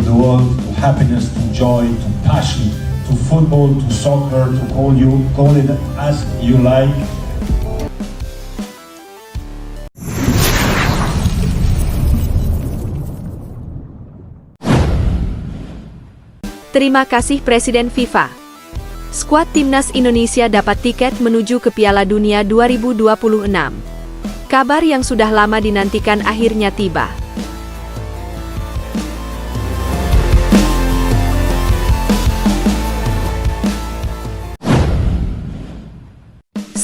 the world, to happiness, to joy, to passion, to football, to soccer, to call it as you like. Terima kasih Presiden FIFA. Skuad Timnas Indonesia dapat tiket menuju ke Piala Dunia 2026. Kabar yang sudah lama dinantikan akhirnya tiba.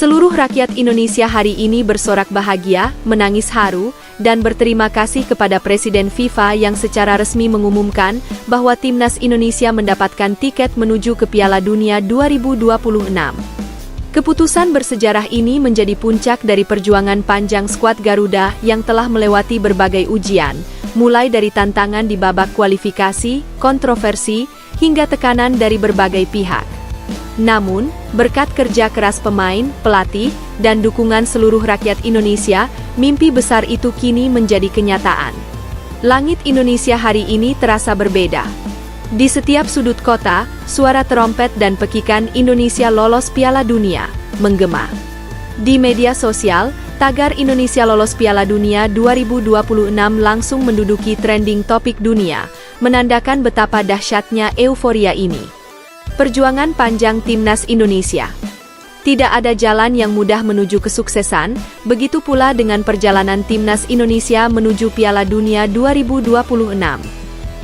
Seluruh rakyat Indonesia hari ini bersorak bahagia, menangis haru, dan berterima kasih kepada Presiden FIFA yang secara resmi mengumumkan bahwa Timnas Indonesia mendapatkan tiket menuju ke Piala Dunia 2026. Keputusan bersejarah ini menjadi puncak dari perjuangan panjang skuad Garuda yang telah melewati berbagai ujian, mulai dari tantangan di babak kualifikasi, kontroversi, hingga tekanan dari berbagai pihak. Namun, berkat kerja keras pemain, pelatih, dan dukungan seluruh rakyat Indonesia, mimpi besar itu kini menjadi kenyataan. Langit Indonesia hari ini terasa berbeda. Di setiap sudut kota, suara trompet dan pekikan Indonesia lolos Piala Dunia menggema. Di media sosial, tagar Indonesia lolos Piala Dunia 2026 langsung menduduki trending topik dunia, menandakan betapa dahsyatnya euforia ini. Perjuangan panjang Timnas Indonesia. Tidak ada jalan yang mudah menuju kesuksesan, begitu pula dengan perjalanan Timnas Indonesia menuju Piala Dunia 2026.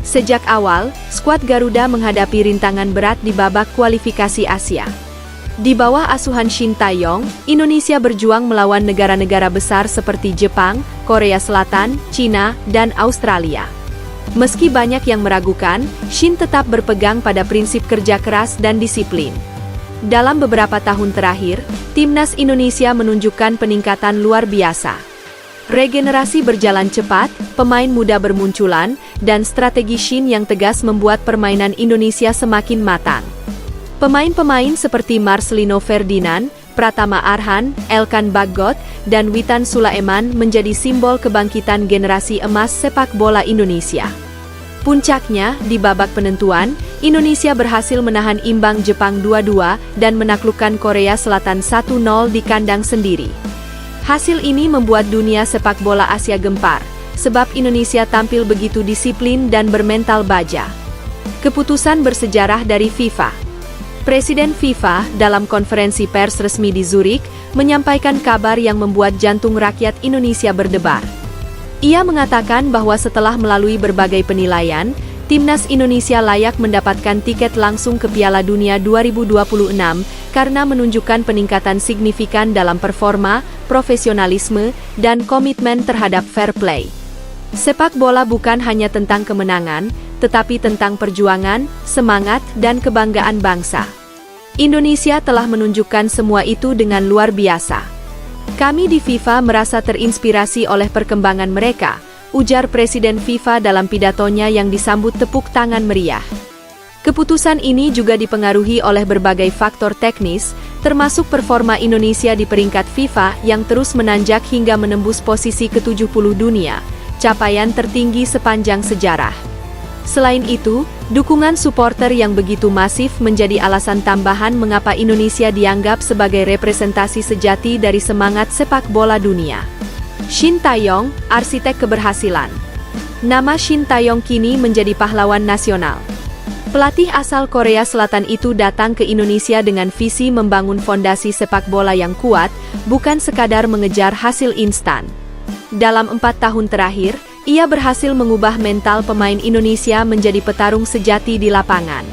Sejak awal, skuad Garuda menghadapi rintangan berat di babak kualifikasi Asia. Di bawah asuhan Shin Tae-yong, Indonesia berjuang melawan negara-negara besar seperti Jepang, Korea Selatan, Cina, dan Australia. Meski banyak yang meragukan, Shin tetap berpegang pada prinsip kerja keras dan disiplin. Dalam beberapa tahun terakhir, Timnas Indonesia menunjukkan peningkatan luar biasa. Regenerasi berjalan cepat, pemain muda bermunculan, dan strategi Shin yang tegas membuat permainan Indonesia semakin matang. Pemain-pemain seperti Marcelino Ferdinand, Pratama Arhan, Elkan Bagot, dan Witan Sulaiman menjadi simbol kebangkitan generasi emas sepak bola Indonesia. Puncaknya, di babak penentuan, Indonesia berhasil menahan imbang Jepang 2-2 dan menaklukkan Korea Selatan 1-0 di kandang sendiri. Hasil ini membuat dunia sepak bola Asia gempar, sebab Indonesia tampil begitu disiplin dan bermental baja. Keputusan bersejarah dari FIFA. Presiden FIFA, dalam konferensi pers resmi di Zurich, menyampaikan kabar yang membuat jantung rakyat Indonesia berdebar. Ia mengatakan bahwa setelah melalui berbagai penilaian, Timnas Indonesia layak mendapatkan tiket langsung ke Piala Dunia 2026 karena menunjukkan peningkatan signifikan dalam performa, profesionalisme, dan komitmen terhadap fair play. Sepak bola bukan hanya tentang kemenangan, tetapi tentang perjuangan, semangat, dan kebanggaan bangsa. Indonesia telah menunjukkan semua itu dengan luar biasa. Kami di FIFA merasa terinspirasi oleh perkembangan mereka, ujar Presiden FIFA dalam pidatonya yang disambut tepuk tangan meriah. Keputusan ini juga dipengaruhi oleh berbagai faktor teknis, termasuk performa Indonesia di peringkat FIFA yang terus menanjak hingga menembus posisi ke-70 dunia, capaian tertinggi sepanjang sejarah. Selain itu, dukungan supporter yang begitu masif menjadi alasan tambahan mengapa Indonesia dianggap sebagai representasi sejati dari semangat sepak bola dunia. Shin Tae-yong, arsitek keberhasilan. Nama Shin Tae-yong kini menjadi pahlawan nasional. Pelatih asal Korea Selatan itu datang ke Indonesia dengan visi membangun fondasi sepak bola yang kuat, bukan sekadar mengejar hasil instan. Dalam 4 tahun terakhir, ia berhasil mengubah mental pemain Indonesia menjadi petarung sejati di lapangan.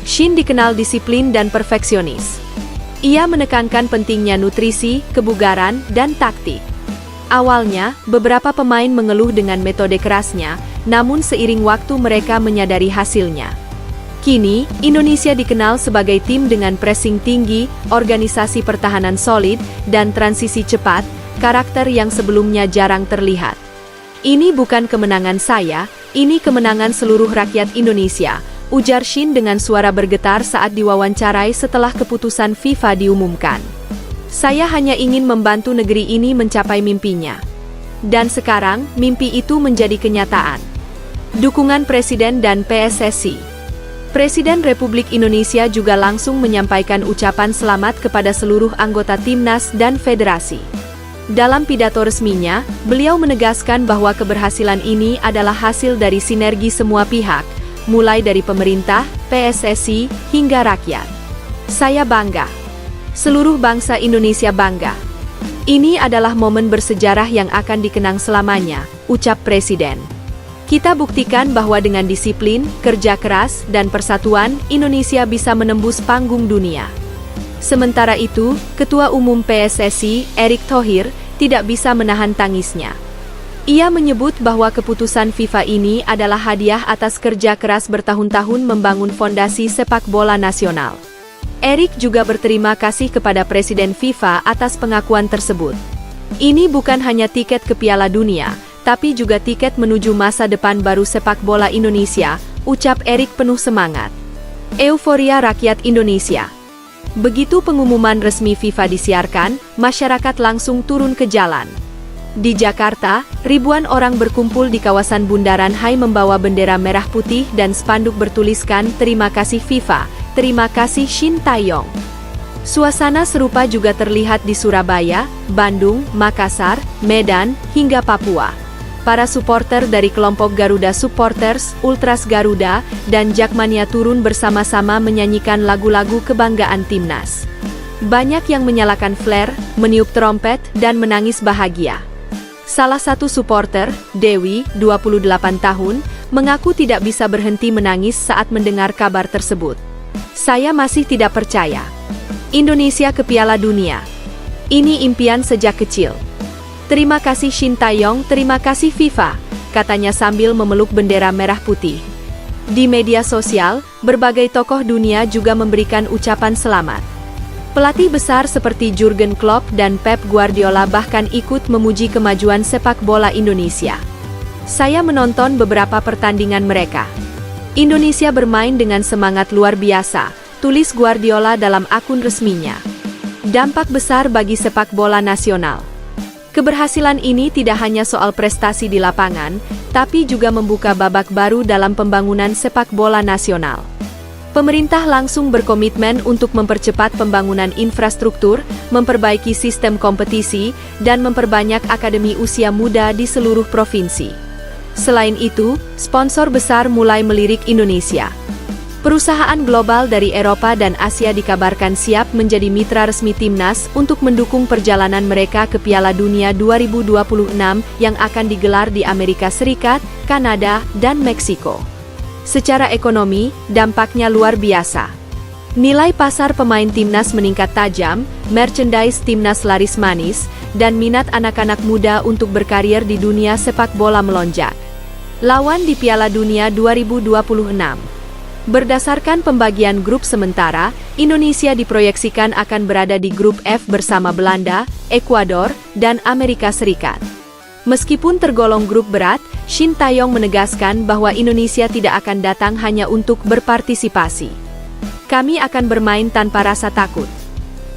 Shin dikenal disiplin dan perfeksionis. Ia menekankan pentingnya nutrisi, kebugaran, dan taktik. Awalnya, beberapa pemain mengeluh dengan metode kerasnya, namun seiring waktu mereka menyadari hasilnya. Kini, Indonesia dikenal sebagai tim dengan pressing tinggi, organisasi pertahanan solid, dan transisi cepat, karakter yang sebelumnya jarang terlihat. Ini bukan kemenangan saya, ini kemenangan seluruh rakyat Indonesia, ujar Shin dengan suara bergetar saat diwawancarai setelah keputusan FIFA diumumkan. Saya hanya ingin membantu negeri ini mencapai mimpinya. Dan sekarang, mimpi itu menjadi kenyataan. Dukungan Presiden dan PSSI. Presiden Republik Indonesia juga langsung menyampaikan ucapan selamat kepada seluruh anggota timnas dan federasi. Dalam pidato resminya, beliau menegaskan bahwa keberhasilan ini adalah hasil dari sinergi semua pihak, mulai dari pemerintah, PSSI, hingga rakyat. Saya bangga. Seluruh bangsa Indonesia bangga. Ini adalah momen bersejarah yang akan dikenang selamanya, ucap Presiden. Kita buktikan bahwa dengan disiplin, kerja keras, dan persatuan, Indonesia bisa menembus panggung dunia. Sementara itu, Ketua Umum PSSI, Erick Thohir, tidak bisa menahan tangisnya. Ia menyebut bahwa keputusan FIFA ini adalah hadiah atas kerja keras bertahun-tahun membangun fondasi sepak bola nasional. Erick juga berterima kasih kepada Presiden FIFA atas pengakuan tersebut. Ini bukan hanya tiket ke Piala Dunia, tapi juga tiket menuju masa depan baru sepak bola Indonesia, ucap Erick penuh semangat. Euforia rakyat Indonesia. Begitu pengumuman resmi FIFA disiarkan, masyarakat langsung turun ke jalan. Di Jakarta, ribuan orang berkumpul di kawasan Bundaran HI membawa bendera merah putih dan spanduk bertuliskan "Terima kasih FIFA, terima kasih Shin Tae-yong". Suasana serupa juga terlihat di Surabaya, Bandung, Makassar, Medan, hingga Papua. Para supporter dari kelompok Garuda Supporters, Ultras Garuda, dan Jakmania turun bersama-sama menyanyikan lagu-lagu kebanggaan timnas. Banyak yang menyalakan flare, meniup trompet, dan menangis bahagia. Salah satu supporter, Dewi, 28 tahun, mengaku tidak bisa berhenti menangis saat mendengar kabar tersebut. Saya masih tidak percaya. Indonesia ke Piala Dunia. Ini impian sejak kecil. Terima kasih Shin Tae-yong, terima kasih FIFA, katanya sambil memeluk bendera merah putih. Di media sosial, berbagai tokoh dunia juga memberikan ucapan selamat. Pelatih besar seperti Jurgen Klopp dan Pep Guardiola bahkan ikut memuji kemajuan sepak bola Indonesia. Saya menonton beberapa pertandingan mereka. Indonesia bermain dengan semangat luar biasa, tulis Guardiola dalam akun resminya. Dampak besar bagi sepak bola nasional. Keberhasilan ini tidak hanya soal prestasi di lapangan, tapi juga membuka babak baru dalam pembangunan sepak bola nasional. Pemerintah langsung berkomitmen untuk mempercepat pembangunan infrastruktur, memperbaiki sistem kompetisi, dan memperbanyak akademi usia muda di seluruh provinsi. Selain itu, sponsor besar mulai melirik Indonesia. Perusahaan global dari Eropa dan Asia dikabarkan siap menjadi mitra resmi timnas untuk mendukung perjalanan mereka ke Piala Dunia 2026 yang akan digelar di Amerika Serikat, Kanada, dan Meksiko. Secara ekonomi, dampaknya luar biasa. Nilai pasar pemain timnas meningkat tajam, merchandise timnas laris manis, dan minat anak-anak muda untuk berkarir di dunia sepak bola melonjak. Lawan di Piala Dunia 2026. Berdasarkan pembagian grup sementara, Indonesia diproyeksikan akan berada di grup F bersama Belanda, Ekuador, dan Amerika Serikat. Meskipun tergolong grup berat, Shin Tae-yong menegaskan bahwa Indonesia tidak akan datang hanya untuk berpartisipasi. Kami akan bermain tanpa rasa takut.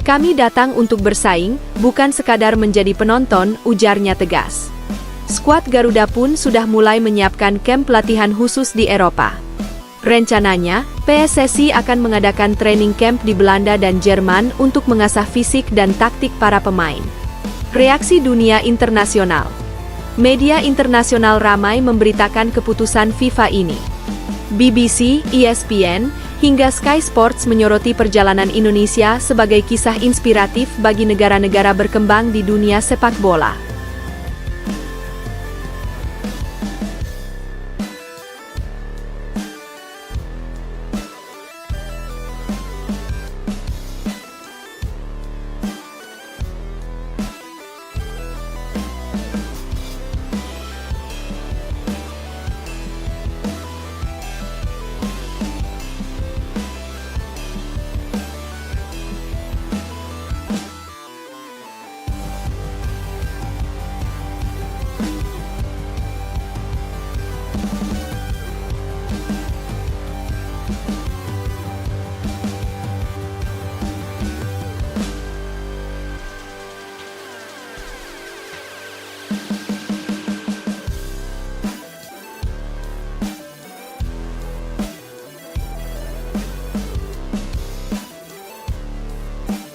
Kami datang untuk bersaing, bukan sekadar menjadi penonton, ujarnya tegas. Skuad Garuda pun sudah mulai menyiapkan kamp latihan khusus di Eropa. Rencananya, PSSI akan mengadakan training camp di Belanda dan Jerman untuk mengasah fisik dan taktik para pemain. Reaksi dunia internasional. Media internasional ramai memberitakan keputusan FIFA ini. BBC, ESPN, hingga Sky Sports menyoroti perjalanan Indonesia sebagai kisah inspiratif bagi negara-negara berkembang di dunia sepak bola.